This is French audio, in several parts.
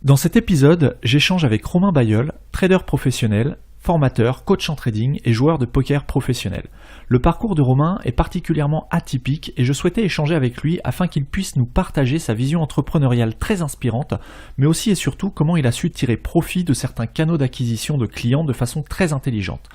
Dans cet épisode, j'échange avec Romain Bayeul, trader professionnel, formateur, coach en trading et joueur de poker professionnel. Le parcours de Romain est particulièrement atypique et je souhaitais échanger avec lui afin qu'il puisse nous partager sa vision entrepreneuriale très inspirante, mais aussi et surtout comment il a su tirer profit de certains canaux d'acquisition de clients de façon très intelligente.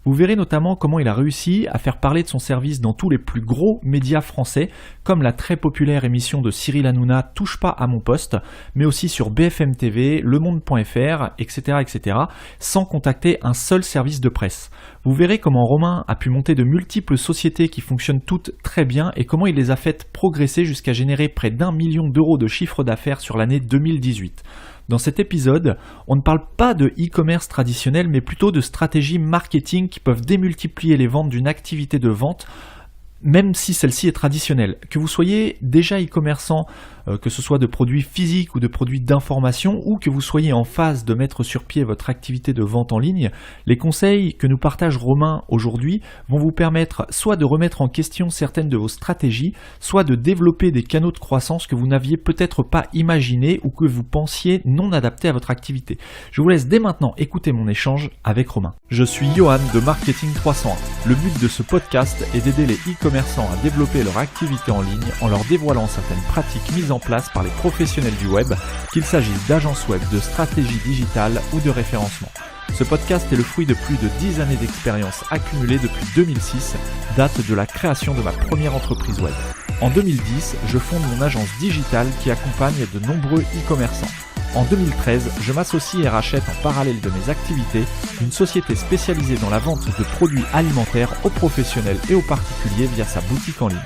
Vous verrez notamment comment il a réussi à faire parler de son service dans tous les plus gros médias français, comme la très populaire émission de Cyril Hanouna Touche pas à mon poste, mais aussi sur BFM TV, lemonde.fr, etc., sans contacter un seul service de presse. Vous verrez comment Romain a pu monter de multiples sociétés qui fonctionnent toutes très bien et comment il les a faites progresser jusqu'à générer près d'1 million d'euros de chiffre d'affaires sur l'année 2018. Dans cet épisode, on ne parle pas de e-commerce traditionnel, mais plutôt de stratégies marketing qui peuvent démultiplier les ventes d'une activité de vente, même si celle-ci est traditionnelle. Que vous soyez déjà e-commerçant, que ce soit de produits physiques ou de produits d'information, ou que vous soyez en phase de mettre sur pied votre activité de vente en ligne, les conseils que nous partage Romain aujourd'hui vont vous permettre soit de remettre en question certaines de vos stratégies, soit de développer des canaux de croissance que vous n'aviez peut-être pas imaginés ou que vous pensiez non adaptés à votre activité. Je vous laisse dès maintenant écouter mon échange avec Romain. Je suis Johan de Marketing 301. Le but de ce podcast est d'aider les e-commerçants à développer leur activité en ligne en leur dévoilant certaines pratiques mises en place par les professionnels du web, qu'il s'agisse d'agences web, de stratégie digitale ou de référencement. Ce podcast est le fruit de plus de 10 années d'expérience accumulée depuis 2006, date de la création de ma première entreprise web. En 2010, je fonde mon agence digitale qui accompagne de nombreux e-commerçants. En 2013, je m'associe et rachète en parallèle de mes activités une société spécialisée dans la vente de produits alimentaires aux professionnels et aux particuliers via sa boutique en ligne.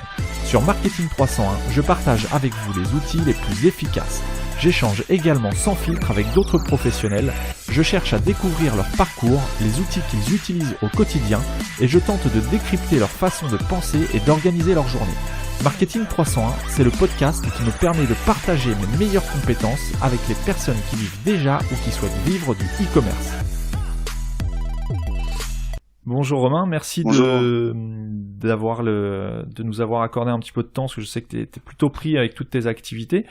Sur Marketing 301, je partage avec vous les outils les plus efficaces. J'échange également sans filtre avec d'autres professionnels, je cherche à découvrir leur parcours, les outils qu'ils utilisent au quotidien et je tente de décrypter leur façon de penser et d'organiser leur journée. Marketing 301, c'est le podcast qui me permet de partager mes meilleures compétences avec les personnes qui vivent déjà ou qui souhaitent vivre du e-commerce. Bonjour Romain, merci de nous avoir accordé un petit peu de temps parce que je sais que tu es plutôt pris avec toutes tes activités.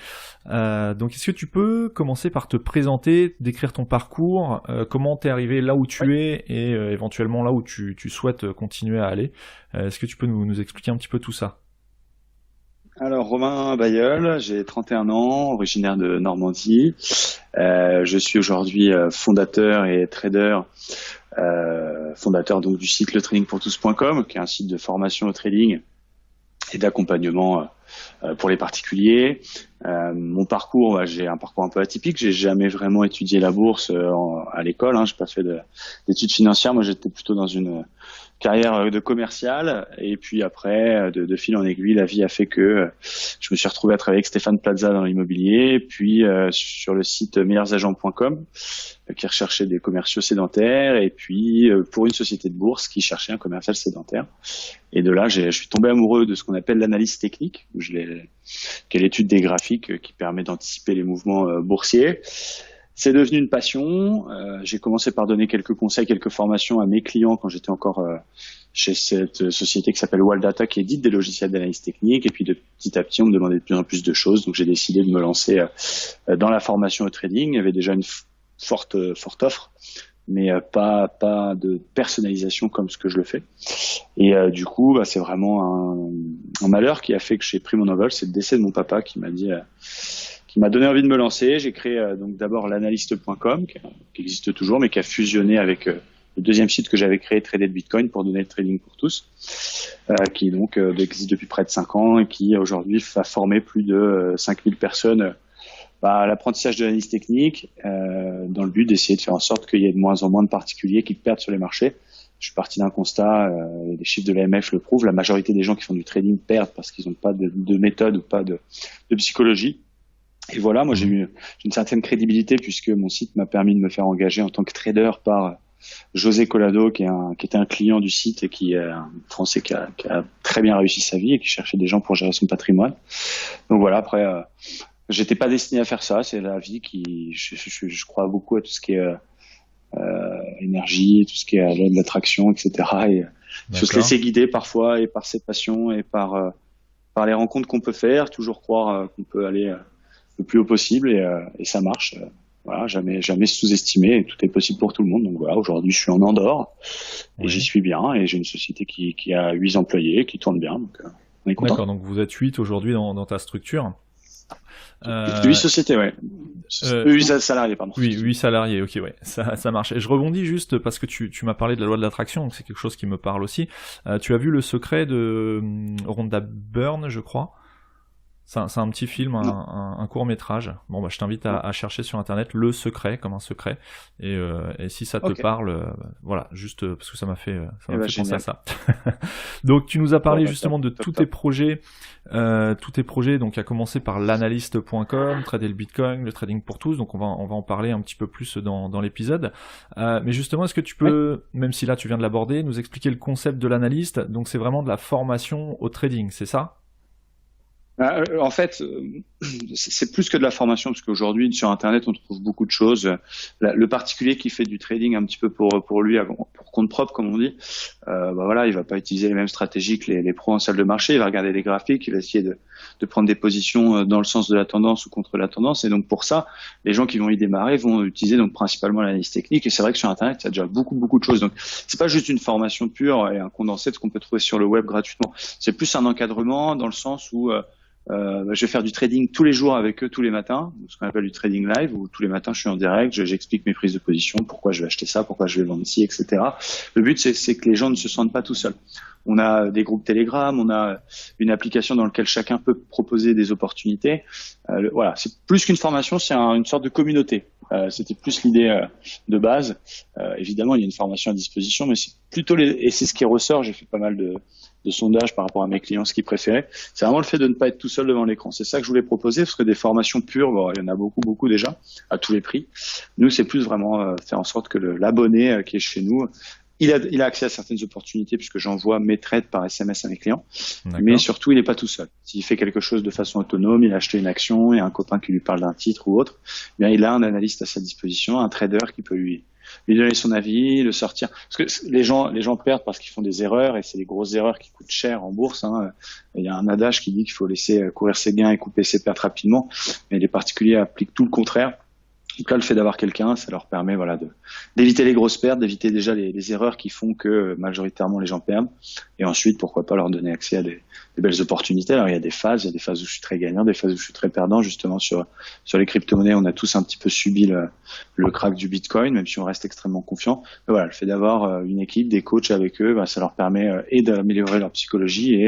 Donc est-ce que tu peux commencer par te présenter, décrire ton parcours, comment tu es arrivé là où tu es et éventuellement là où tu souhaites continuer à aller. Est-ce que tu peux nous expliquer un petit peu tout ça ? Alors Romain Bayeul, j'ai 31 ans, originaire de Normandie. Je suis aujourd'hui fondateur et trader, fondateur donc du site letradingpourtous.com, qui est un site de formation au trading et d'accompagnement pour les particuliers. Mon parcours, j'ai un parcours un peu atypique. J'ai jamais vraiment étudié la bourse à l'école. J'ai pas fait d'études financières. Moi, j'étais plutôt dans une carrière de commercial. Et puis après, de fil en aiguille, la vie a fait que je me suis retrouvé à travailler avec Stéphane Plaza dans l'immobilier, puis sur le site meilleursagents.com qui recherchait des commerciaux sédentaires, et puis pour une société de bourse qui cherchait un commercial sédentaire. Et de là, je suis tombé amoureux de ce qu'on appelle l'analyse technique, qui est l'étude des graphiques qui permet d'anticiper les mouvements boursiers. C'est devenu une passion. J'ai commencé par donner quelques conseils, quelques formations à mes clients quand j'étais encore chez cette société qui s'appelle Waldata, qui édite des logiciels d'analyse technique. Et puis petit à petit, on me demandait de plus en plus de choses. Donc j'ai décidé de me lancer dans la formation au trading. Il y avait déjà une forte offre, mais pas de personnalisation comme ce que je le fais. Et du coup, c'est vraiment un malheur qui a fait que j'ai pris mon envol. C'est le décès de mon papa qui m'a donné envie de me lancer. J'ai créé donc d'abord l'analyste.com qui existe toujours, mais qui a fusionné avec le deuxième site que j'avais créé, Trader de Bitcoin, pour donner le trading pour tous, qui donc existe depuis près de 5 ans et qui aujourd'hui va former plus de 5000 personnes à l'apprentissage de l'analyse technique, dans le but d'essayer de faire en sorte qu'il y ait de moins en moins de particuliers qui perdent sur les marchés. Je suis parti d'un constat, les chiffres de l'AMF le prouvent, la majorité des gens qui font du trading perdent parce qu'ils n'ont pas de méthode ou pas de psychologie. Et voilà, moi j'ai une certaine crédibilité puisque mon site m'a permis de me faire engager en tant que trader par José Collado, qui était un client du site et qui est un Français qui a très bien réussi sa vie et qui cherchait des gens pour gérer son patrimoine. Donc voilà, après, j'étais pas destiné à faire ça, c'est la vie qui, je crois beaucoup à tout ce qui est énergie, tout ce qui est de l'attraction, etc. Et il faut se laisser guider parfois et par ses passions et par les rencontres qu'on peut faire, toujours croire qu'on peut aller le plus haut possible et ça marche. voilà, jamais sous-estimé. Et tout est possible pour tout le monde. Donc voilà, aujourd'hui, je suis en Andorre et j'y suis bien. Et j'ai une société qui a 8 employés, qui tourne bien. Donc on est content. D'accord, donc vous êtes 8 aujourd'hui dans ta structure. 8 sociétés, ouais. 8 salariés, pardon. Oui, 8 salariés, ok, ouais, ça marche. Et je rebondis juste parce que tu m'as parlé de la loi de l'attraction, donc c'est quelque chose qui me parle aussi. Tu as vu Le Secret de Rhonda Byrne, je crois. C'est un petit film, un court métrage. Bon, bah, je t'invite à chercher sur internet Le Secret, comme un secret. Et si ça te parle, voilà, juste parce que ça m'a fait penser à ça. Donc, tu nous as parlé justement de tous tes projets, donc à commencer par l'analyste.com, trader le Bitcoin, le trading pour tous. Donc, on va en parler un petit peu plus dans l'épisode. Mais justement, est-ce que tu peux, même si là tu viens de l'aborder, nous expliquer le concept de l'analyste? Donc, c'est vraiment de la formation au trading, c'est ça? En fait, c'est plus que de la formation, parce qu'aujourd'hui, sur Internet, on trouve beaucoup de choses. Le particulier qui fait du trading un petit peu pour lui, pour compte propre, comme on dit, voilà, il va pas utiliser les mêmes stratégies que les pros en salle de marché. Il va regarder les graphiques, il va essayer de prendre des positions dans le sens de la tendance ou contre la tendance. Et donc, pour ça, les gens qui vont y démarrer vont utiliser donc principalement l'analyse technique. Et c'est vrai que sur Internet, il y a déjà beaucoup de choses. Donc, c'est pas juste une formation pure et un condensé de ce qu'on peut trouver sur le web gratuitement. C'est plus un encadrement dans le sens où je vais faire du trading tous les jours avec eux tous les matins, ce qu'on appelle du trading live, où tous les matins je suis en direct, j'explique mes prises de position, pourquoi je vais acheter ça, pourquoi je vais vendre ci, etc. Le but c'est que les gens ne se sentent pas tout seuls. On a des groupes Telegram, on a une application dans laquelle chacun peut proposer des opportunités. Voilà, c'est plus qu'une formation, c'est une sorte de communauté. C'était plus l'idée de base. Évidemment, il y a une formation à disposition, mais c'est plutôt et c'est ce qui ressort. J'ai fait pas mal de sondages par rapport à mes clients, ce qu'ils préféraient. C'est vraiment le fait de ne pas être tout seul devant l'écran. C'est ça que je voulais proposer, parce que des formations pures, bon, il y en a beaucoup déjà, à tous les prix. Nous, c'est plus vraiment faire en sorte que l'abonné qui est chez nous, il a accès à certaines opportunités, puisque j'envoie mes trades par SMS à mes clients. Mais surtout, il n'est pas tout seul. S'il fait quelque chose de façon autonome, il a acheté une action, il y a un copain qui lui parle d'un titre ou autre, eh bien, il a un analyste à sa disposition, un trader qui peut lui donner son avis, le sortir. Parce que les gens perdent parce qu'ils font des erreurs, et c'est des grosses erreurs qui coûtent cher en bourse. Il y a un adage qui dit qu'il faut laisser courir ses gains et couper ses pertes rapidement, mais les particuliers appliquent tout le contraire. Donc là, le fait d'avoir quelqu'un, ça leur permet d'éviter les grosses pertes, d'éviter déjà les erreurs qui font que majoritairement les gens perdent. Et ensuite, pourquoi pas leur donner accès à des belles opportunités. Alors il y a des phases où je suis très gagnant, des phases où je suis très perdant. Justement sur les crypto-monnaies, on a tous un petit peu subi le crack du Bitcoin, même si on reste extrêmement confiant. Mais voilà, le fait d'avoir une équipe, des coachs avec eux, ça leur permet et d'améliorer leur psychologie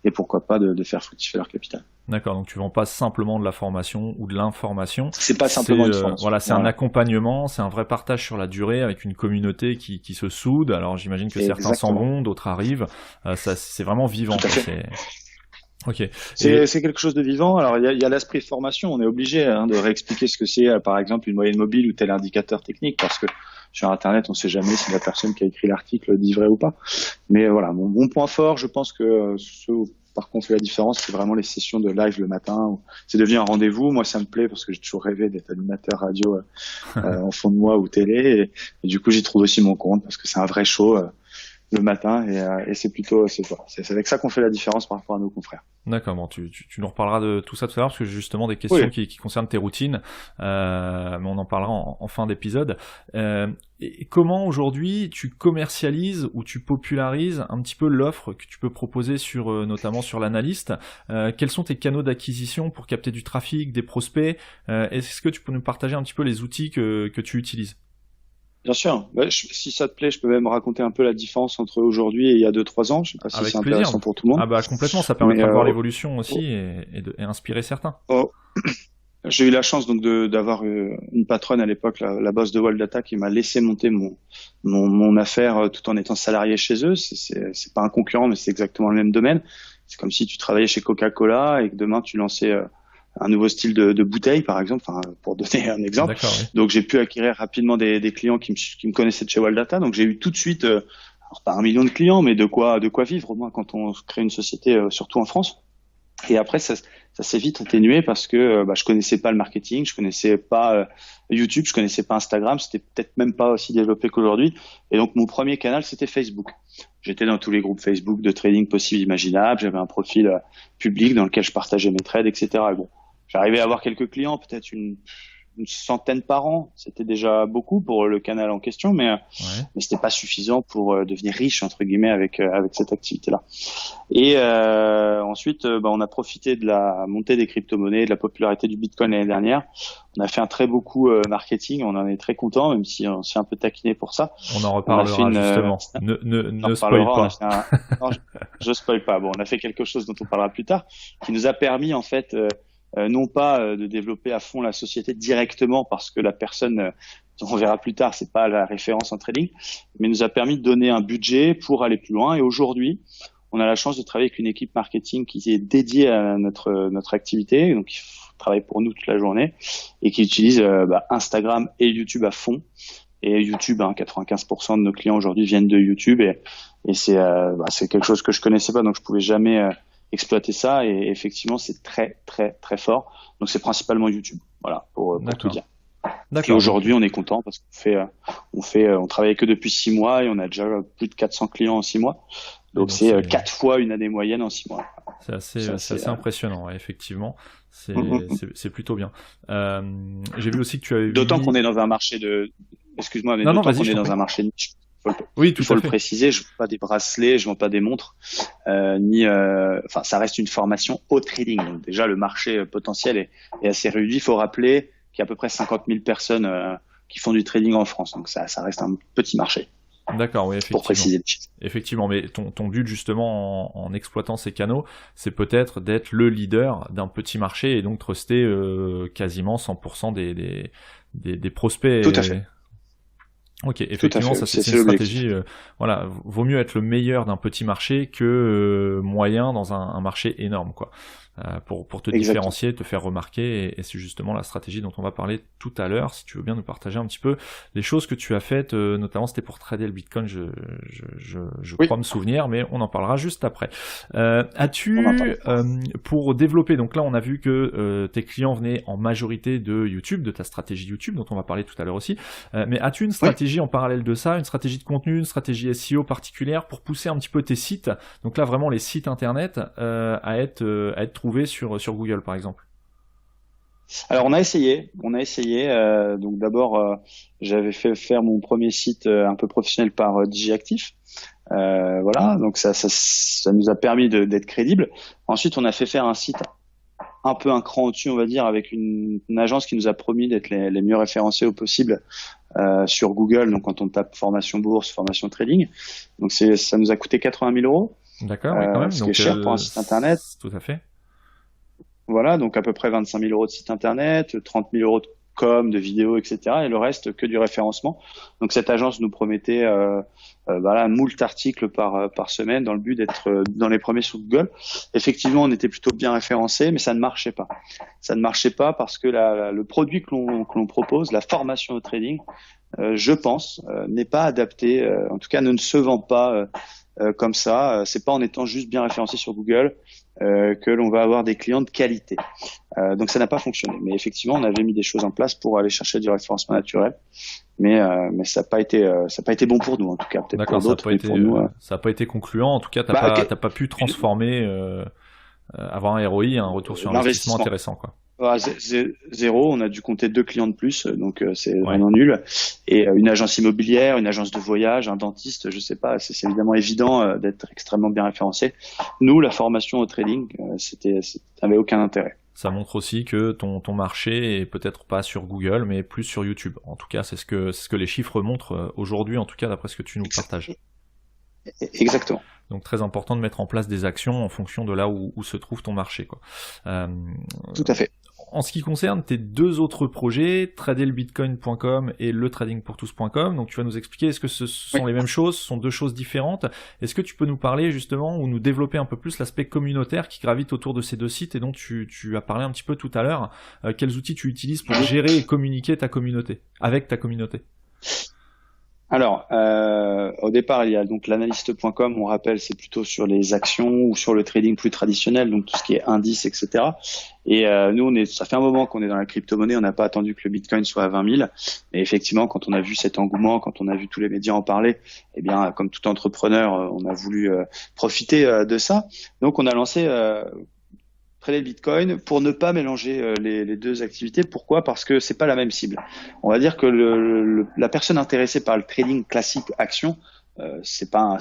et pourquoi pas de faire fructifier leur capital. D'accord, donc tu vends pas simplement de la formation ou de l'information. C'est pas simplement une formation. Voilà, c'est un accompagnement, c'est un vrai partage sur la durée avec une communauté qui se soude. Alors j'imagine que certains s'en vont, d'autres arrivent. C'est vraiment vivant. Ok. C'est quelque chose de vivant. Alors il y a l'esprit de formation. On est obligé de réexpliquer ce que c'est, par exemple, une moyenne mobile ou tel indicateur technique, parce que sur Internet, on ne sait jamais si la personne qui a écrit l'article dit vrai ou pas. Mais voilà, mon point fort, je pense que par contre, la différence, c'est vraiment les sessions de live le matin. C'est devenu un rendez-vous. Moi, ça me plaît parce que j'ai toujours rêvé d'être animateur radio en fond de moi ou télé. Et du coup, j'y trouve aussi mon compte parce que c'est un vrai show le matin et c'est avec ça qu'on fait la différence par rapport à nos confrères. D'accord, bon, tu nous reparleras de tout ça tout à l'heure parce que j'ai justement des questions qui concernent tes routines, mais on en parlera en fin d'épisode. Et comment aujourd'hui tu commercialises ou tu popularises un petit peu l'offre que tu peux proposer notamment sur l'analyste? Quels sont tes canaux d'acquisition pour capter du trafic, des prospects? Est-ce que tu peux nous partager un petit peu les outils que tu utilises? Bien sûr. Si ça te plaît, je peux même raconter un peu la différence entre aujourd'hui et il y a 2-3 ans. Je sais pas si c'est intéressant pour tout le monde. Ah bah complètement, ça permet de voir l'évolution aussi et inspirer certains. J'ai eu la chance donc d'avoir une patronne à l'époque, la boss de World Data, qui m'a laissé monter mon affaire tout en étant salarié chez eux. C'est pas un concurrent, mais c'est exactement le même domaine. C'est comme si tu travaillais chez Coca-Cola et que demain tu lançais un nouveau style de bouteille, par exemple, pour donner un exemple. Oui. Donc j'ai pu acquérir rapidement des clients qui me connaissaient de chez World Data. Donc j'ai eu tout de suite, alors pas 1 million de clients, mais de quoi vivre au moins quand on crée une société, surtout en France. Et après ça s'est vite atténué parce que je connaissais pas le marketing, je connaissais pas YouTube, je connaissais pas Instagram, c'était peut-être même pas aussi développé qu'aujourd'hui. Et donc mon premier canal, c'était Facebook. J'étais dans tous les groupes Facebook de trading possibles, imaginables. J'avais un profil public dans lequel je partageais mes trades, etc. Et bon, j'arrivais à avoir quelques clients, peut-être une une centaine par an. C'était déjà beaucoup pour le canal en question, mais c'était pas suffisant pour devenir riche entre guillemets avec cette activité-là. Et ensuite, on a profité de la montée des crypto-monnaies, de la popularité du Bitcoin l'année dernière. On a fait un très beau coup marketing, on en est très content, même si on s'est un peu taquiné pour ça. On en reparlera justement. Ne spoil pas. Non, je spoil pas. Bon, on a fait quelque chose dont on parlera plus tard, qui nous a permis en fait non pas de développer à fond la société directement parce que la personne, on verra plus tard, c'est pas la référence en trading, mais nous a permis de donner un budget pour aller plus loin. Et aujourd'hui, on a la chance de travailler avec une équipe marketing qui est dédiée à notre activité, donc qui travaille pour nous toute la journée et qui utilise Instagram et YouTube à fond. Et YouTube, 95% de nos clients aujourd'hui viennent de YouTube et c'est quelque chose que je connaissais pas, donc je pouvais jamais exploiter ça. Et effectivement, c'est très très très fort. Donc c'est principalement YouTube, voilà, pour tout dire. Et aujourd'hui, on est content parce qu'on travaille que depuis 6 mois et on a déjà plus de 400 clients en 6 mois. Donc c'est 4 fois une année moyenne en 6 mois. C'est assez impressionnant, ouais, effectivement. C'est plutôt bien. J'ai vu aussi que tu avais D'autant qu'on est dans un marché excuse-moi, mais d'autant qu'on est dans un marché niche. Oui, il faut le préciser, je vends pas des bracelets, je vends pas des montres, ça reste une formation au trading. Donc déjà, le marché potentiel est assez réduit. Il faut rappeler qu'il y a à peu près 50 000 personnes qui font du trading en France. Donc ça reste un petit marché. D'accord, oui, effectivement. Pour préciser le chiffre. Effectivement, mais ton but justement en exploitant ces canaux, c'est peut-être d'être le leader d'un petit marché et donc truster quasiment 100% des prospects. Tout à fait. Ok, effectivement, ça c'est une stratégie. Vaut mieux être le meilleur d'un petit marché que moyen dans un marché énorme, quoi. Pour te différencier, te faire remarquer, et c'est justement la stratégie dont on va parler tout à l'heure. Si tu veux bien nous partager un petit peu les choses que tu as faites, notamment c'était pour trader le Bitcoin, je crois me souvenir, mais on en parlera juste après. As-tu, pour développer, donc là on a vu que tes clients venaient en majorité de YouTube, de ta stratégie YouTube, dont on va parler tout à l'heure aussi, mais as-tu une stratégie en parallèle de ça, une stratégie de contenu, une stratégie SEO particulière pour pousser un petit peu tes sites, donc là vraiment les sites internet, à être trouvés sur Google par exemple? Alors on a essayé. Donc d'abord, j'avais fait faire mon premier site un peu professionnel par DigiActif. Donc ça nous a permis d'être crédible. Ensuite, on a fait faire un site un peu un cran au-dessus, on va dire, avec une agence qui nous a promis d'être les mieux référencés au possible sur Google. Donc quand on tape formation bourse, formation trading, donc ça nous a coûté 80 000 euros. D'accord, quand même. Ce qui est cher pour un site internet. Tout à fait. Voilà, donc à peu près 25 000 euros de site internet, 30 000 euros de com, de vidéos, etc. Et le reste que du référencement. Donc cette agence nous promettait moult articles par semaine dans le but d'être dans les premiers sur Google. Effectivement, on était plutôt bien référencés, mais ça ne marchait pas. Ça ne marchait pas parce que le produit que l'on propose, la formation au trading, je pense, n'est pas adapté. En tout cas, ne se vend pas comme ça. C'est pas en étant juste bien référencé sur Google que l'on va avoir des clients de qualité. Donc ça n'a pas fonctionné. Mais effectivement, on avait mis des choses en place pour aller chercher du référencement naturel. Mais ça n'a pas été bon pour nous en tout cas. Peut-être pour d'autres, mais pour nous. Ça n'a pas été concluant. En tout cas, t'as pas pu transformer, avoir un ROI, un retour sur investissement intéressant, quoi. Zéro, on a dû compter 2 clients de plus, donc c'est vraiment nul. Et une agence immobilière, une agence de voyage, un dentiste, je sais pas, c'est évidemment évident d'être extrêmement bien référencé. Nous, la formation au trading, ça n'avait aucun intérêt. Ça montre aussi que ton marché est peut-être pas sur Google, mais plus sur YouTube. En tout cas, c'est ce que les chiffres montrent aujourd'hui, en tout cas d'après ce que tu nous partages. Exactement. Donc très important de mettre en place des actions en fonction de là où se trouve ton marché, quoi. Tout à fait. En ce qui concerne tes 2 autres projets, traderlebitcoin.com et letradingpourtous.com, donc tu vas nous expliquer, est-ce que ce sont les mêmes choses, ce sont 2 choses différentes? Est-ce que tu peux nous parler justement ou nous développer un peu plus l'aspect communautaire qui gravite autour de ces 2 sites et dont tu as parlé un petit peu tout à l'heure? Quels outils tu utilises pour gérer et communiquer avec ta communauté? Alors, au départ, il y a donc l'analyste.com, on rappelle, c'est plutôt sur les actions ou sur le trading plus traditionnel, donc tout ce qui est indice, etc. Et nous, ça fait un moment qu'on est dans la crypto-monnaie, on n'a pas attendu que le Bitcoin soit à 20 000. Et effectivement, quand on a vu cet engouement, quand on a vu tous les médias en parler, eh bien, comme tout entrepreneur, on a voulu profiter de ça. Donc, on a lancé trader le Bitcoin pour ne pas mélanger les deux activités. Pourquoi? Parce que c'est pas la même cible. On va dire que la personne intéressée par le trading classique action, c'est pas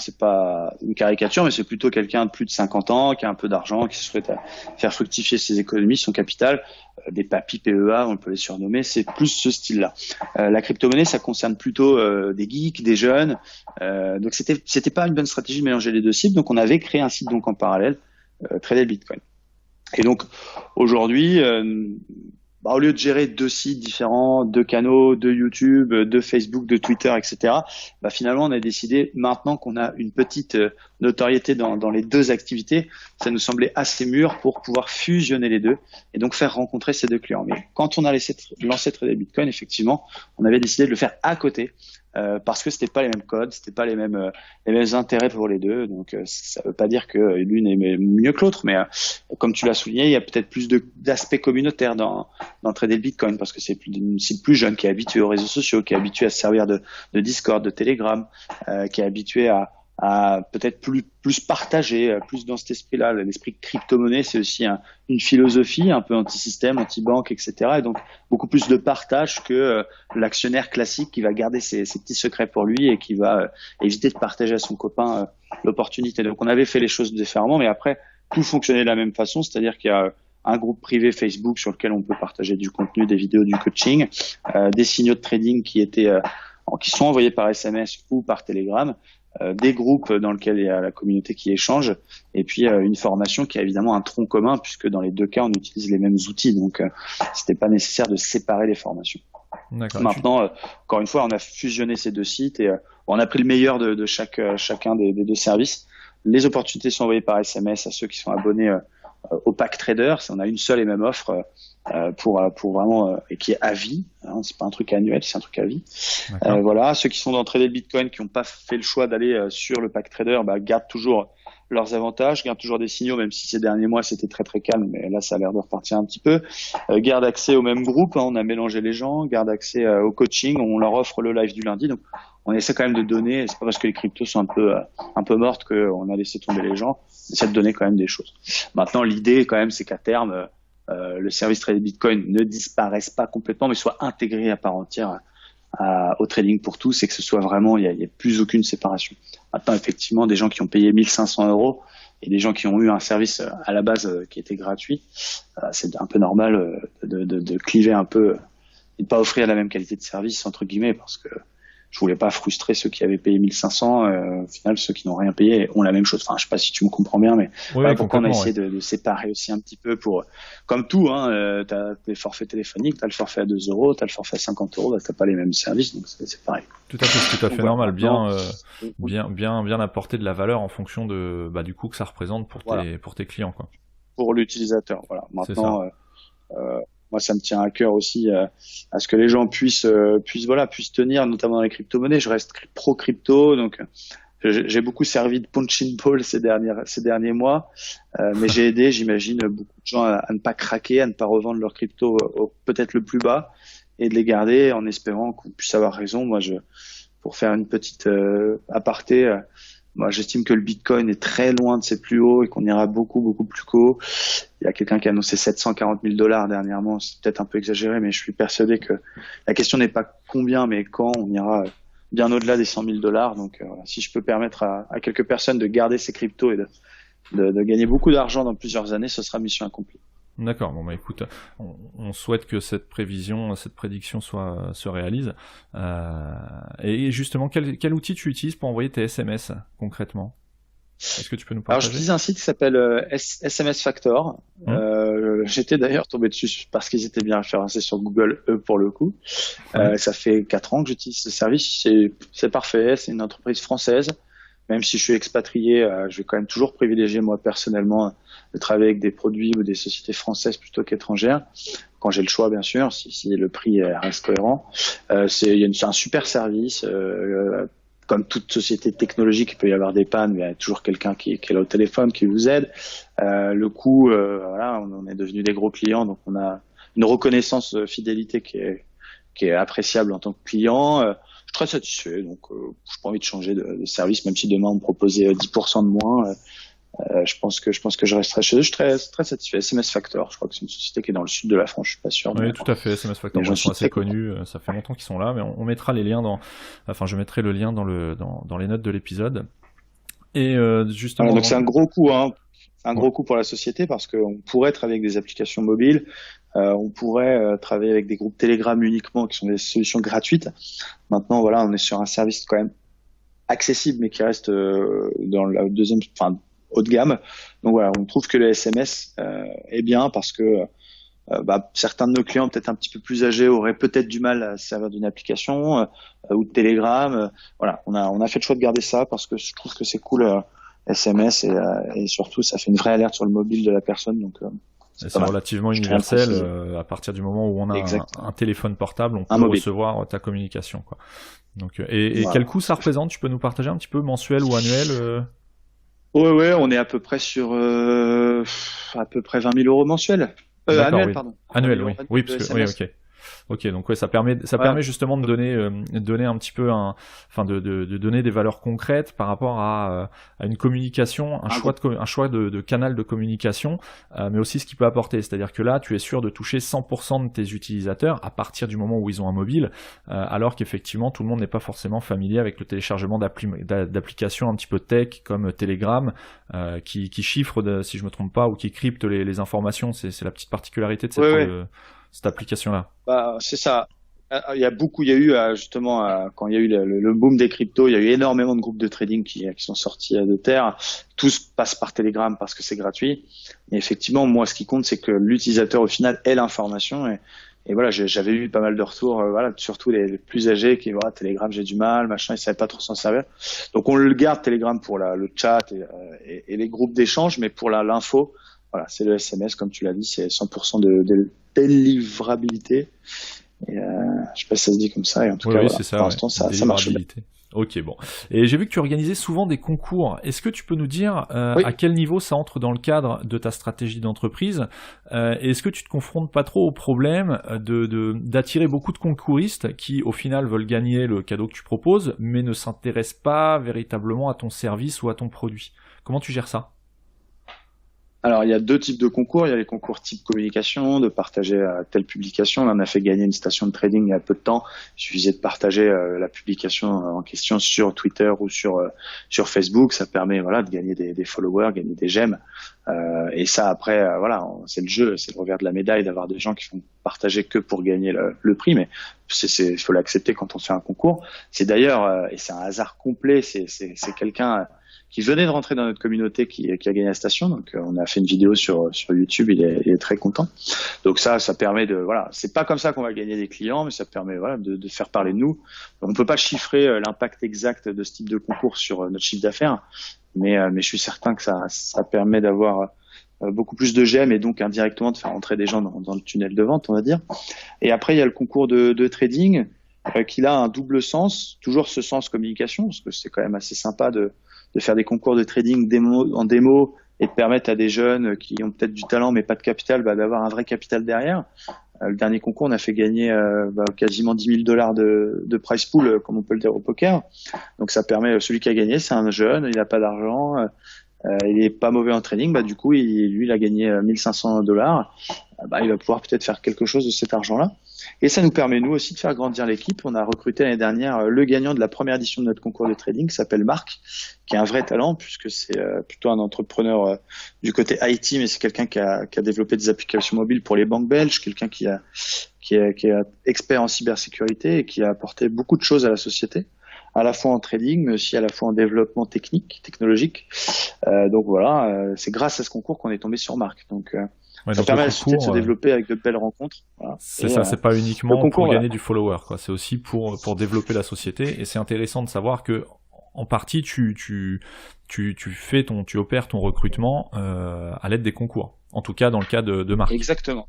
une caricature, mais c'est plutôt quelqu'un de plus de 50 ans qui a un peu d'argent, qui souhaite faire fructifier ses économies, son capital, des papis PEA, on peut les surnommer, c'est plus ce style-là. La crypto-monnaie, ça concerne plutôt des geeks, des jeunes, donc c'était pas une bonne stratégie de mélanger les deux cibles, donc on avait créé un site donc en parallèle, trader le Bitcoin. Et donc aujourd'hui, au lieu de gérer deux sites différents, deux canaux, deux YouTube, deux Facebook, deux Twitter, etc., finalement on a décidé, maintenant qu'on a une petite notoriété dans les deux activités, ça nous semblait assez mûr pour pouvoir fusionner les deux et donc faire rencontrer ces deux clients. Mais quand on a lancé Trader Bitcoin, effectivement, on avait décidé de le faire à côté. Parce que c'était pas les mêmes codes, c'était pas les mêmes intérêts pour les deux. Donc ça veut pas dire que l'une est mieux que l'autre, mais comme tu l'as souligné, il y a peut-être plus d'aspects communautaires dans trader le Bitcoin parce que c'est une cible plus jeune qui est habituée aux réseaux sociaux, qui est habituée à se servir de Discord, de Telegram, qui est habituée à peut-être plus partager, plus dans cet esprit-là. L'esprit crypto-monnaie, c'est aussi une philosophie un peu anti-système, anti-banque, etc. Et donc beaucoup plus de partage que l'actionnaire classique qui va garder ses petits secrets pour lui et qui va éviter de partager à son copain l'opportunité. Donc on avait fait les choses différemment, mais après tout fonctionnait de la même façon, c'est-à-dire qu'il y a un groupe privé Facebook sur lequel on peut partager du contenu, des vidéos, du coaching, des signaux de trading qui sont envoyés par SMS ou par Telegram, des groupes dans lesquels il y a la communauté qui échange, et puis une formation qui a évidemment un tronc commun puisque dans les deux cas on utilise les mêmes outils, donc c'était pas nécessaire de séparer les formations. D'accord. Maintenant, encore une fois, on a fusionné ces deux sites et on a pris le meilleur de chacun des deux services. Les opportunités sont envoyées par SMS à ceux qui sont abonnés au pack trader. On a une seule et même offre pour vraiment et qui est à vie. Hein, c'est pas un truc annuel, c'est un truc à vie. Voilà, ceux qui sont dans trader le Bitcoin, qui n'ont pas fait le choix d'aller sur le pack trader, gardent toujours leurs avantages, gardent toujours des signaux, même si ces derniers mois c'était très très calme, mais là ça a l'air de repartir un petit peu. Gardent accès au même groupe, hein, on a mélangé les gens, gardent accès au coaching, on leur offre le live du lundi, donc on essaie quand même de donner. C'est pas parce que les cryptos sont un peu mortes qu'on a laissé tomber les gens. On essaie de donner quand même des choses. Maintenant, l'idée quand même, c'est qu'à terme, le service Trader Bitcoin ne disparaisse pas complètement, mais soit intégré à part entière au trading pour tous, et que ce soit vraiment, il y a plus aucune séparation. Maintenant, effectivement, des gens qui ont payé 1 500 € et des gens qui ont eu un service à la base qui était gratuit, c'est un peu normal de cliver un peu et de pas offrir la même qualité de service entre guillemets, parce que je voulais pas frustrer ceux qui avaient payé 1 500. Au final, ceux qui n'ont rien payé ont la même chose. Enfin, je sais pas si tu me comprends bien, mais voilà pourquoi on a essayé de séparer aussi un petit peu comme tout, hein. T'as les forfaits téléphoniques, t'as le forfait à 2 €, t'as le forfait à 50 €, t'as pas les mêmes services, donc c'est pareil. Tout à fait, c'est tout à fait normal. Bien apporter de la valeur en fonction du coût que ça représente pour tes clients, quoi. Pour l'utilisateur, voilà. Maintenant, moi, ça me tient à cœur aussi à ce que les gens puissent tenir, notamment dans les crypto-monnaies. Je reste pro crypto, donc j'ai beaucoup servi de punching ball ces derniers mois, mais j'ai aidé, j'imagine, beaucoup de gens à ne pas craquer, à ne pas revendre leur crypto peut-être le plus bas, et de les garder en espérant qu'on puisse avoir raison. Moi, pour faire une petite aparté, moi, j'estime que le Bitcoin est très loin de ses plus hauts et qu'on ira beaucoup, beaucoup plus haut. Il y a quelqu'un qui a annoncé 740 000 $ dernièrement. C'est peut-être un peu exagéré, mais je suis persuadé que la question n'est pas combien, mais quand. On ira bien au-delà des 100 000 $. Donc, si je peux permettre à quelques personnes de garder ces cryptos et de gagner beaucoup d'argent dans plusieurs années, ce sera mission accomplie. D'accord, bon écoute, on souhaite que cette prédiction se réalise. Et justement, quel outil tu utilises pour envoyer tes SMS concrètement? Est-ce que tu peux nous partager? Alors, j'utilise un site qui s'appelle SMS Factor. J'étais d'ailleurs tombé dessus parce qu'ils étaient bien référencés sur Google, eux, pour le coup. Ça fait 4 ans que j'utilise ce service. C'est parfait. C'est une entreprise française. Même si je suis expatrié, je vais quand même toujours privilégier, moi, personnellement, de travailler avec des produits ou des sociétés françaises plutôt qu'étrangères, quand j'ai le choix, bien sûr, si le prix reste cohérent. C'est un super service. Comme toute société technologique, il peut y avoir des pannes, mais il y a toujours quelqu'un qui est là au téléphone, qui vous aide. Le coût, voilà, on est devenu des gros clients, donc on a une reconnaissance fidélité qui est appréciable en tant que client. Je suis très satisfait, donc je n'ai pas envie de changer de service, même si demain on me proposait 10% de moins. Je pense que je resterai chez eux. Je suis très satisfait. SMS Factor, je crois que c'est une société qui est dans le sud de la France, je suis pas sûr. Oui, tout à fait. SMS Factor, Mais j'en ils sont suis assez très content. connus. Ça fait longtemps qu'ils sont là, mais on mettra les liens enfin, je mettrai le lien dans les notes de l'épisode. Et Voilà, justement, donc c'est un gros coup, hein. Un gros coup pour la société parce qu'on pourrait travailler avec des applications mobiles, on pourrait travailler avec des groupes Telegram uniquement qui sont des solutions gratuites. Maintenant, voilà, on est sur un service quand même accessible mais qui reste dans la deuxième, enfin haut de gamme. Donc voilà, on trouve que le SMS est bien parce que certains de nos clients peut-être un petit peu plus âgés auraient peut-être du mal à se servir d'une application ou de Telegram. Voilà, on a fait le choix de garder ça parce que je trouve que c'est cool SMS et surtout ça fait une vraie alerte sur le mobile de la personne. Donc c'est c'est pas mal. relativement Je tiens à le universel. préciser. À partir du moment où on a Exactement. un téléphone portable, on Un peut mobile. recevoir ta communication, quoi. Donc, et quel Voilà. coût ça représente? Tu peux nous partager un petit peu mensuel ou annuel? Ouais, on est à peu près sur à peu près 20 000 euros mensuels. D'accord, Annuel, oui. pardon. 20 Annuel, 000 euros oui. Oui, annuels de parce que oui, SMS. ok. Ok, donc ouais, ça Ouais. permet justement de donner un petit peu enfin de donner des valeurs concrètes par rapport à une communication, Un gros. un choix de canal de communication, mais aussi ce qu'il peut apporter. C'est-à-dire que là, tu es sûr de toucher 100% de tes utilisateurs à partir du moment où ils ont un mobile, alors qu'effectivement tout le monde n'est pas forcément familier avec le téléchargement d'applications un petit peu tech comme Telegram, qui chiffre, si je me trompe pas, ou qui crypte les informations. C'est la petite particularité de Ouais. cette application-là. C'est ça. Il y a eu justement quand il y a eu le boom des cryptos, il y a eu énormément de groupes de trading qui sont sortis de terre. Tous passent par Telegram parce que c'est gratuit. Mais effectivement, moi, ce qui compte, c'est que l'utilisateur au final ait l'information. Et voilà, j'avais eu pas mal de retours, voilà, surtout les plus âgés qui voilà, Telegram, j'ai du mal, machin, ils savaient pas trop s'en servir. Donc on le garde Telegram pour le chat et les groupes d'échange, mais pour l'info, voilà, c'est le SMS, comme tu l'as dit, c'est 100% de délivrabilité. Et je sais pas si ça se dit comme ça. Et en tout Oui, cas, oui, voilà, c'est ça, pour ouais. l'instant, ça marche bien. Délivrabilité. Ok, bon. Et j'ai vu que tu organisais souvent des concours. Est-ce que tu peux nous dire Oui. à quel niveau ça entre dans le cadre de ta stratégie d'entreprise? Et est-ce que tu te confrontes pas trop au problème d'attirer beaucoup de concouristes qui, au final, veulent gagner le cadeau que tu proposes, mais ne s'intéressent pas véritablement à ton service ou à ton produit? Comment tu gères ça? Alors, il y a deux types de concours. Il y a les concours type communication, de partager telle publication. Là, on a fait gagner une station de trading il y a peu de temps. Il suffisait de partager la publication en question sur Twitter ou sur Facebook. Ça permet voilà de gagner des followers, gagner des j'aime. Et ça, après, voilà, c'est le jeu, c'est le revers de la médaille d'avoir des gens qui font partager que pour gagner le prix. Mais il faut l'accepter quand on fait un concours. C'est d'ailleurs, et c'est un hasard complet, c'est quelqu'un qui venait de rentrer dans notre communauté qui a gagné la station. Donc on a fait une vidéo sur YouTube, il est très content. Donc ça permet de voilà, c'est pas comme ça qu'on va gagner des clients, mais ça permet voilà de faire parler de nous. On peut pas chiffrer l'impact exact de ce type de concours sur notre chiffre d'affaires, mais je suis certain que ça permet d'avoir beaucoup plus de j'aime et donc indirectement de faire entrer des gens dans le tunnel de vente, on va dire. Et après il y a le concours de trading qui a un double sens, toujours ce sens communication, parce que c'est quand même assez sympa de faire des concours de trading en démo et de permettre à des jeunes qui ont peut-être du talent mais pas de capital d'avoir un vrai capital derrière. Le dernier concours, on a fait gagner quasiment 10 000 dollars de prize pool, comme on peut le dire au poker. Donc ça permet, celui qui a gagné, c'est un jeune, il n'a pas d'argent, il est pas mauvais en trading, du coup, lui, il a gagné 1500 dollars. Il va pouvoir peut-être faire quelque chose de cet argent-là. Et ça nous permet, nous aussi, de faire grandir l'équipe. On a recruté l'année dernière le gagnant de la première édition de notre concours de trading, qui s'appelle Marc, qui est un vrai talent, puisque c'est plutôt un entrepreneur du côté IT, mais c'est quelqu'un qui a développé des applications mobiles pour les banques belges, quelqu'un qui est expert en cybersécurité et qui a apporté beaucoup de choses à la société, à la fois en trading, mais aussi à la fois en développement technologique. Donc voilà, c'est grâce à ce concours qu'on est tombé sur Marc. Donc Ouais, ça donc le permet à la société de se concours, développer avec de belles rencontres. Voilà. c'est ça, c'est pas Le uniquement pour concours, gagner du follower, quoi. C'est aussi pour développer la société. Et c'est intéressant de savoir que, en partie, tu opères ton recrutement à l'aide des concours. En tout cas, dans le cas de Marc. exactement.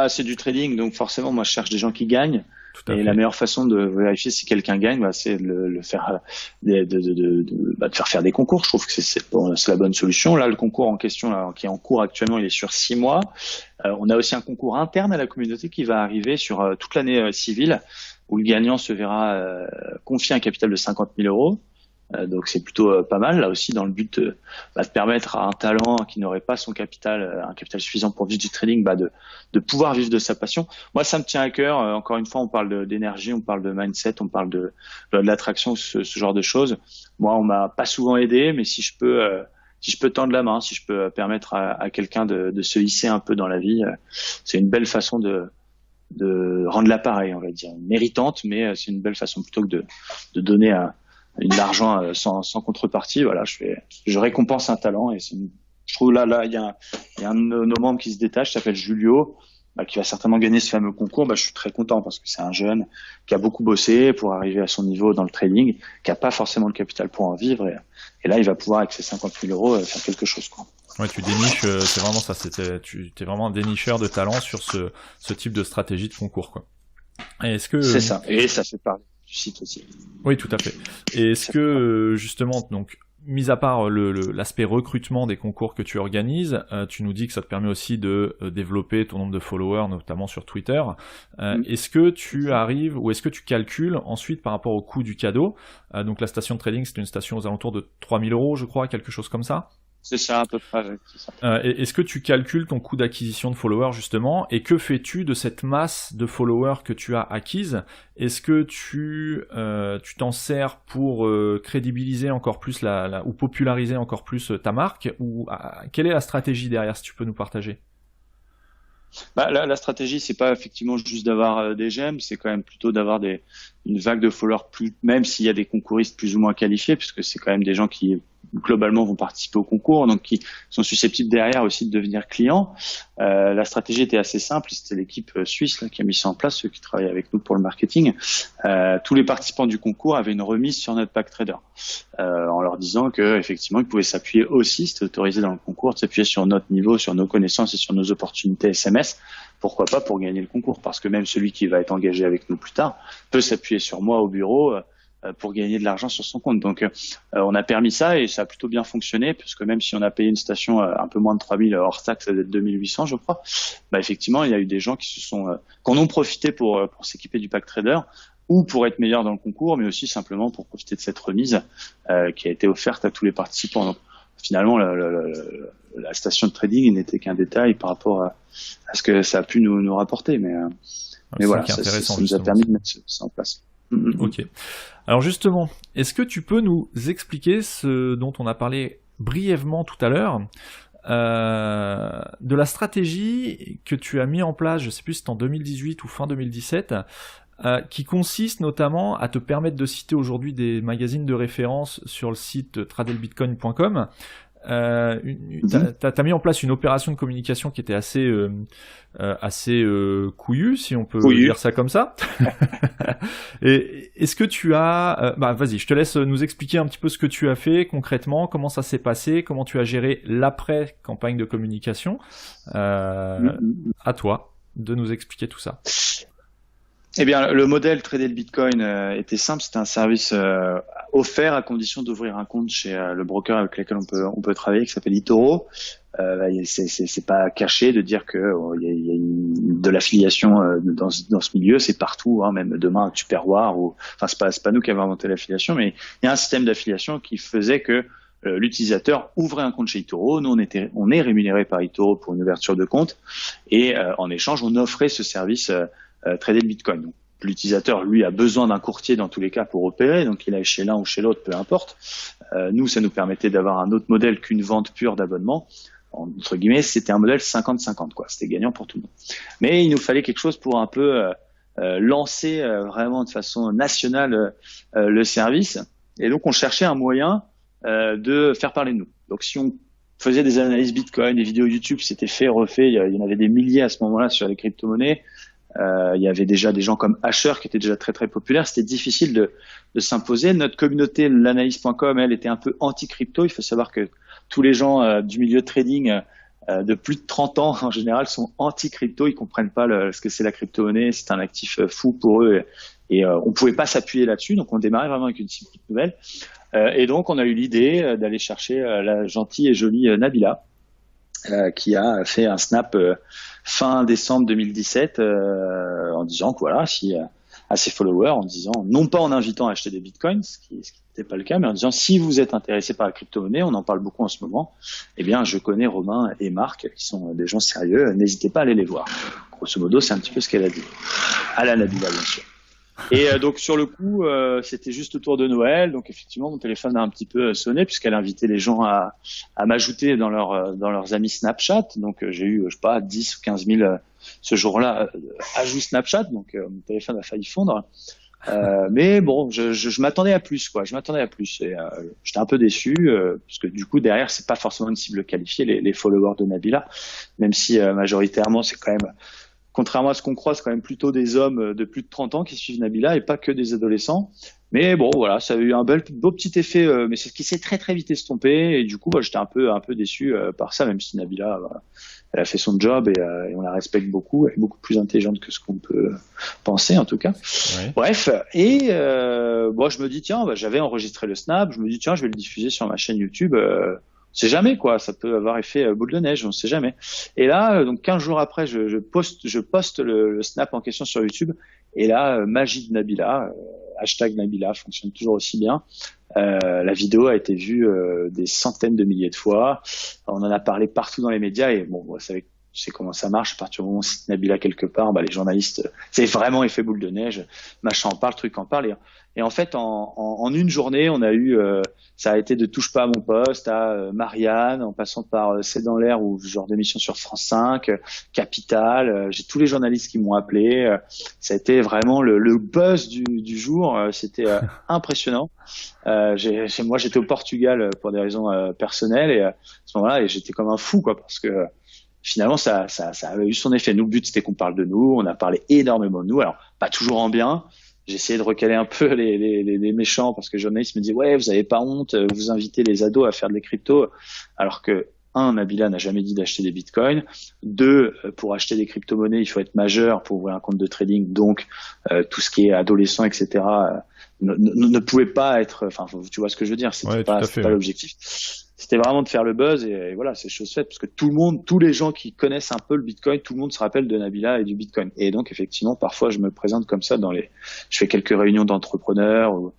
C'est du trading, donc forcément, moi, je cherche des gens qui gagnent. Tout à Et fait. la meilleure façon de vérifier si quelqu'un gagne, c'est de le faire, de faire faire des concours. Je trouve que c'est la bonne solution. Là, le concours en question, là, qui est en cours actuellement, il est sur 6 mois. On a aussi un concours interne à la communauté qui va arriver sur toute l'année civile, où le gagnant se verra confier un capital de 50 000 euros. Donc c'est plutôt pas mal là aussi dans le but de permettre à un talent qui n'aurait pas un capital suffisant pour vivre du trading, de pouvoir vivre de sa passion. Moi, ça me tient à cœur. Encore une fois, on parle d'énergie, on parle de mindset, on parle de l'attraction, ce genre de choses. Moi, on m'a pas souvent aidé, mais si je peux tendre la main, si je peux permettre à quelqu'un de se hisser un peu dans la vie, c'est une belle façon de rendre l'appareil, on va dire, méritante, mais c'est une belle façon plutôt que de donner de l'argent sans contrepartie. Voilà, je récompense un talent et je trouve là il y a un de nos membres qui se détache, s'appelle Julio, qui va certainement gagner ce fameux concours. Je suis très content parce que c'est un jeune qui a beaucoup bossé pour arriver à son niveau dans le trading, qui a pas forcément le capital pour en vivre et là il va pouvoir avec ses 50 000 euros faire quelque chose, quoi. Ouais, tu déniches, c'est vraiment ça. T'es vraiment un dénicheur de talent sur ce type de stratégie de concours, quoi. Et est-ce que c'est ça, et ça fait parler du site aussi. Oui, tout à fait. Et est-ce que justement, donc, mis à part l'aspect recrutement des concours que tu organises, tu nous dis que ça te permet aussi de développer ton nombre de followers, notamment sur Twitter. Est-ce que tu arrives, ou est-ce que tu calcules ensuite par rapport au coût du cadeau? Donc la station de trading, c'est une station aux alentours de 3 000 euros, je crois, quelque chose comme ça. C'est ça, à peu près, c'est ça. Est-ce que tu calcules ton coût d'acquisition de followers, justement, et que fais-tu de cette masse de followers que tu as acquise? Est-ce que tu t'en sers pour crédibiliser encore plus ou populariser encore plus ta marque, ou quelle est la stratégie derrière, si tu peux nous partager? La stratégie, c'est pas effectivement juste d'avoir des j'aime, c'est quand même plutôt d'avoir une vague de followers, même s'il y a des concouristes plus ou moins qualifiés, puisque c'est quand même des gens qui globalement vont participer au concours, donc qui sont susceptibles derrière aussi de devenir clients. La stratégie était assez simple, c'était l'équipe suisse qui a mis ça en place, ceux qui travaillent avec nous pour le marketing. Tous les participants du concours avaient une remise sur notre pack trader, en leur disant que effectivement ils pouvaient s'appuyer aussi, c'était autorisé dans le concours, de s'appuyer sur notre niveau, sur nos connaissances et sur nos opportunités SMS. Pourquoi pas pour gagner le concours, parce que même celui qui va être engagé avec nous plus tard peut s'appuyer sur moi au bureau pour gagner de l'argent sur son compte. Donc on a permis ça et ça a plutôt bien fonctionné, puisque même si on a payé une station un peu moins de 3 000 hors taxe, ça doit être 2 800 je crois, effectivement il y a eu des gens qui en ont profité pour s'équiper du pack trader, ou pour être meilleurs dans le concours, mais aussi simplement pour profiter de cette remise qui a été offerte à tous les participants. Donc finalement la station de trading n'était qu'un détail par rapport à ce que ça a pu nous rapporter, mais voilà, ça nous a permis de mettre ça en place. Ok. Alors justement, est-ce que tu peux nous expliquer ce dont on a parlé brièvement tout à l'heure, de la stratégie que tu as mis en place, je sais plus si c'était en 2018 ou fin 2017, qui consiste notamment à te permettre de citer aujourd'hui des magazines de référence sur le site tradelbitcoin.com. T'as mis en place une opération de communication qui était assez couillue, si on peut dire ça comme ça. Et est-ce que tu as vas-y, je te laisse nous expliquer un petit peu ce que tu as fait concrètement, comment ça s'est passé, comment tu as géré l'après campagne de communication. À toi de nous expliquer tout ça. Eh bien, le modèle Trader le Bitcoin était simple. C'était un service offert à condition d'ouvrir un compte chez le broker avec lequel on peut travailler, qui s'appelle eToro. C'est pas caché de dire que il y a de l'affiliation dans ce milieu. C'est partout, même demain Tupperware c'est pas nous qui avons inventé l'affiliation, mais il y a un système d'affiliation qui faisait que l'utilisateur ouvrait un compte chez eToro. Nous, on est rémunéré par eToro pour une ouverture de compte, et en échange, on offrait ce service trader le Bitcoin. Donc, l'utilisateur, lui, a besoin d'un courtier dans tous les cas pour opérer, donc il est chez l'un ou chez l'autre, peu importe. Nous, ça nous permettait d'avoir un autre modèle qu'une vente pure d'abonnement. Entre guillemets, c'était un modèle 50-50, quoi. C'était gagnant pour tout le monde. Mais il nous fallait quelque chose pour un peu lancer vraiment de façon nationale le service. Et donc, on cherchait un moyen de faire parler de nous. Donc, si on faisait des analyses Bitcoin, des vidéos YouTube, c'était fait, refait, il y en avait des milliers à ce moment-là sur les crypto-monnaies. Il y avait déjà des gens comme Asher qui étaient déjà très très populaires. C'était difficile de s'imposer. Notre communauté, l'analyse.com, elle était un peu anti-crypto. Il faut savoir que tous les gens du milieu de trading de plus de 30 ans en général sont anti-crypto. Ils comprennent pas ce que c'est la crypto-monnaie. C'est un actif fou pour eux et on pouvait pas s'appuyer là-dessus. Donc on démarrait vraiment avec une cible nouvelle. Et donc on a eu l'idée d'aller chercher la gentille et jolie Nabila, qui a fait un snap fin décembre 2017 en disant que voilà, à ses followers, en disant, non pas en invitant à acheter des bitcoins, ce qui c'était pas le cas, mais en disant si vous êtes intéressé par la crypto-monnaie, on en parle beaucoup en ce moment, eh bien je connais Romain et Marc qui sont des gens sérieux, n'hésitez pas à aller les voir. Grosso modo, c'est un petit peu ce qu'elle a dit. À la Nabila, bien sûr. Et donc sur le coup, c'était juste autour de Noël, donc effectivement mon téléphone a un petit peu sonné puisqu'elle invitait les gens à m'ajouter dans leurs amis Snapchat. Donc j'ai eu, je sais pas, 10 ou 15 000 ce jour-là ajouts Snapchat, donc mon téléphone a failli fondre. Mais bon, je m'attendais à plus, quoi. Je m'attendais à plus et j'étais un peu déçu parce que du coup derrière c'est pas forcément une cible qualifiée, les followers de Nabila, même si majoritairement c'est quand même, contrairement à ce qu'on croit, c'est quand même plutôt des hommes de plus de 30 ans qui suivent Nabila et pas que des adolescents. Mais bon, voilà, ça a eu un beau petit effet, mais c'est ce qui s'est très très vite estompé. Et du coup, j'étais un peu déçu par ça, même si Nabila, elle a fait son job et on la respecte beaucoup. Elle est beaucoup plus intelligente que ce qu'on peut penser, en tout cas. Ouais. Bref, et bon, je me dis tiens, j'avais enregistré le snap. Je me dis tiens, je vais le diffuser sur ma chaîne YouTube. On sait jamais quoi, ça peut avoir effet boule de neige, on sait jamais. Et là, donc 15 jours après, je poste le snap en question sur YouTube. Et là, magie de Nabila, hashtag Nabila fonctionne toujours aussi bien. La vidéo a été vue des centaines de milliers de fois. On en a parlé partout dans les médias et bon, vous savez, tu sais comment ça marche. À partir du moment où on cite Nabila quelque part, les journalistes, c'est vraiment effet boule de neige. Machin en parle, truc en parle. Et en fait, en une journée, on a eu, ça a été de Touche pas à mon poste à Marianne, en passant par C'est dans l'air ou ce genre d'émission sur France 5, Capital. J'ai tous les journalistes qui m'ont appelé. Ça a été vraiment le buzz du jour. C'était impressionnant. Moi, j'étais au Portugal pour des raisons personnelles et à ce moment-là, et j'étais comme un fou, quoi, parce que finalement, ça avait eu son effet. Nous, le but, c'était qu'on parle de nous. On a parlé énormément de nous. Alors, pas toujours en bien. J'ai essayé de recaler un peu les méchants parce que les journalistes me disaient ouais, vous avez pas honte, vous invitez les ados à faire de les cryptos, alors que Nabila n'a jamais dit d'acheter des bitcoins. 2, pour acheter des crypto-monnaies, il faut être majeur pour ouvrir un compte de trading. Donc, tout ce qui est adolescent, etc., ne pouvait pas être. Enfin, tu vois ce que je veux dire. C'était pas l'objectif. C'était vraiment de faire le buzz et voilà, c'est chose faite parce que tous les gens qui connaissent un peu le Bitcoin, tout le monde se rappelle de Nabila et du Bitcoin. Et donc, effectivement, parfois, je me présente comme ça je fais quelques réunions d'entrepreneurs ou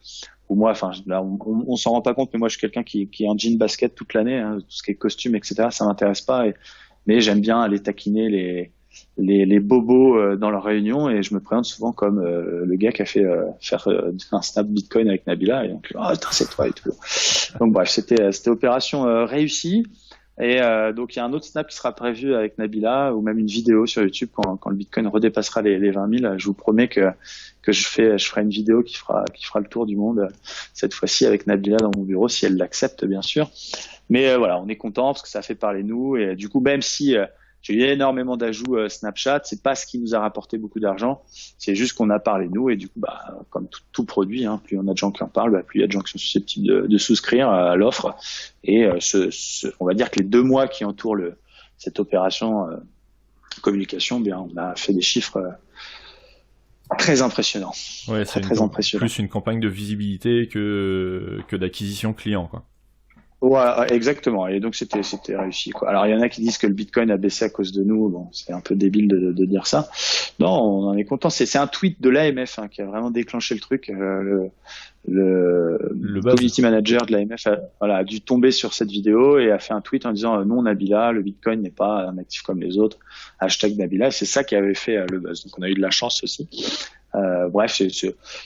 moi, enfin, là, on s'en rend pas compte, mais moi, je suis quelqu'un qui est en jean basket toute l'année, hein, tout ce qui est costume, etc., ça m'intéresse pas mais j'aime bien aller taquiner les bobos dans leurs réunions et je me présente souvent comme le gars qui a fait faire un snap Bitcoin avec Nabila et donc c'est toi et tout. Donc bref, c'était opération réussie et donc il y a un autre snap qui sera prévu avec Nabila ou même une vidéo sur YouTube quand le Bitcoin redépassera les 20 000. Je vous promets que je ferai une vidéo qui fera le tour du monde cette fois-ci avec Nabila dans mon bureau si elle l'accepte bien sûr. Mais voilà, on est content parce que ça fait parler nous et du coup même si j'ai eu énormément d'ajouts Snapchat, c'est pas ce qui nous a rapporté beaucoup d'argent, c'est juste qu'on a parlé nous et du coup comme tout produit, hein, plus on a de gens qui en parlent, plus il y a de gens qui sont susceptibles de souscrire à l'offre et on va dire que les 2 mois qui entourent cette opération communication, bien on a fait des chiffres très impressionnants. Ouais, c'est très impressionnant. Plus une campagne de visibilité que d'acquisition client, quoi. Ouais, exactement. Et donc c'était réussi, quoi. Alors il y en a qui disent que le Bitcoin a baissé à cause de nous. Bon, c'est un peu débile de dire ça. Non, on en est content. C'est un tweet de l'AMF qui a vraiment déclenché le truc. Le community manager de l'AMF a dû tomber sur cette vidéo et a fait un tweet en disant non Nabila, le Bitcoin n'est pas un actif comme les autres. Hashtag Nabila. C'est ça qui avait fait le buzz. Donc on a eu de la chance aussi. Bref,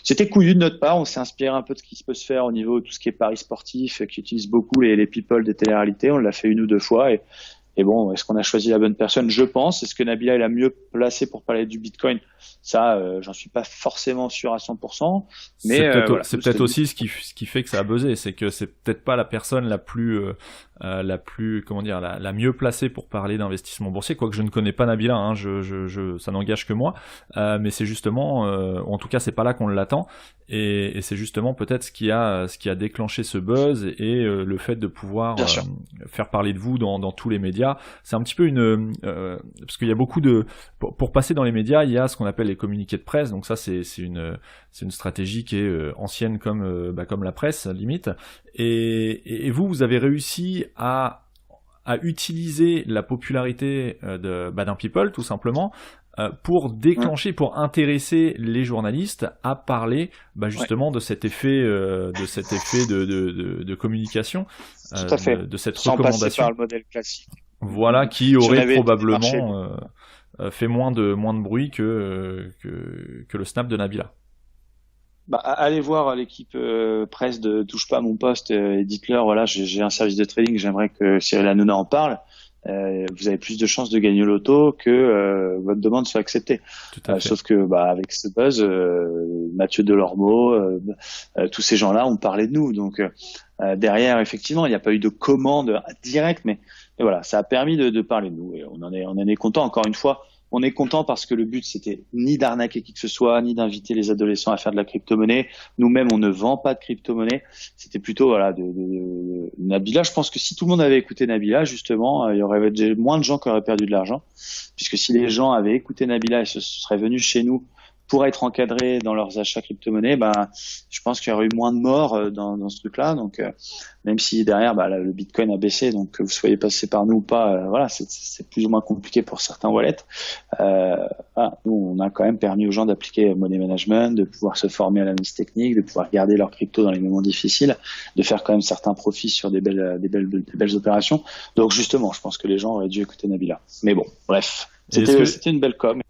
c'était couillu de notre part. On s'est inspiré un peu de ce qui peut se faire au niveau de tout ce qui est paris sportif, qui utilise beaucoup les people des télé-réalités. On l'a fait 1 ou 2 fois. Et bon, est-ce qu'on a choisi la bonne personne? Je pense. Est-ce que Nabila est la mieux placée pour parler du Bitcoin? Ça, j'en suis pas forcément sûr à 100%. Mais c'est peut-être aussi ce qui fait que ça a buzzé, c'est que c'est peut-être pas la personne la plus comment dire, la mieux placée pour parler d'investissement boursier, quoique je ne connais pas Nabila, hein, ça n'engage que moi, mais c'est justement, en tout cas c'est pas là qu'on l'attend, et c'est justement peut-être ce qui a déclenché ce buzz et le fait de pouvoir faire parler de vous dans tous les médias. C'est un petit peu parce qu'il y a beaucoup pour passer dans les médias, il y a ce qu'on appelle les communiqués de presse, donc ça c'est une stratégie qui est ancienne comme la presse limite, et vous avez réussi à utiliser la popularité d'un people tout simplement pour déclencher, pour intéresser les journalistes à parler justement de cet effet, de communication, tout à fait. de cette Sans recommandation. passer par le modèle classique. Voilà, qui aurait probablement fait moins de bruit que le snap de Nabila. Allez voir l'équipe presse de Touche pas à mon poste et dites-leur, voilà, j'ai un service de trading, j'aimerais que Cyril Hanouna en parle. Vous avez plus de chances de gagner au loto que votre demande soit acceptée. Sauf que avec ce buzz, Mathieu Delormeau, tous ces gens-là ont parlé de nous. Donc derrière, effectivement, il n'y a pas eu de commande directe, mais voilà, ça a permis de parler de nous. Et on en est content. Encore une fois, on est content parce que le but c'était ni d'arnaquer qui que ce soit, ni d'inviter les adolescents à faire de la crypto-monnaie. Nous-mêmes, on ne vend pas de crypto-monnaie. C'était plutôt de Nabila. Je pense que si tout le monde avait écouté Nabila, justement, il y aurait moins de gens qui auraient perdu de l'argent, puisque si les gens avaient écouté Nabila et se seraient venus chez nous pour être encadrés dans leurs achats crypto-monnaie, je pense qu'il y aurait eu moins de morts dans ce truc-là. Donc, même si derrière, le Bitcoin a baissé, donc que vous soyez passé par nous ou pas, voilà, c'est plus ou moins compliqué pour certains wallets. Nous, on a quand même permis aux gens d'appliquer money management, de pouvoir se former à l'analyse technique, de pouvoir garder leur crypto dans les moments difficiles, de faire quand même certains profits sur des belles opérations. Donc, justement, je pense que les gens auraient dû écouter Nabila. Mais bon, bref. C'était une belle com.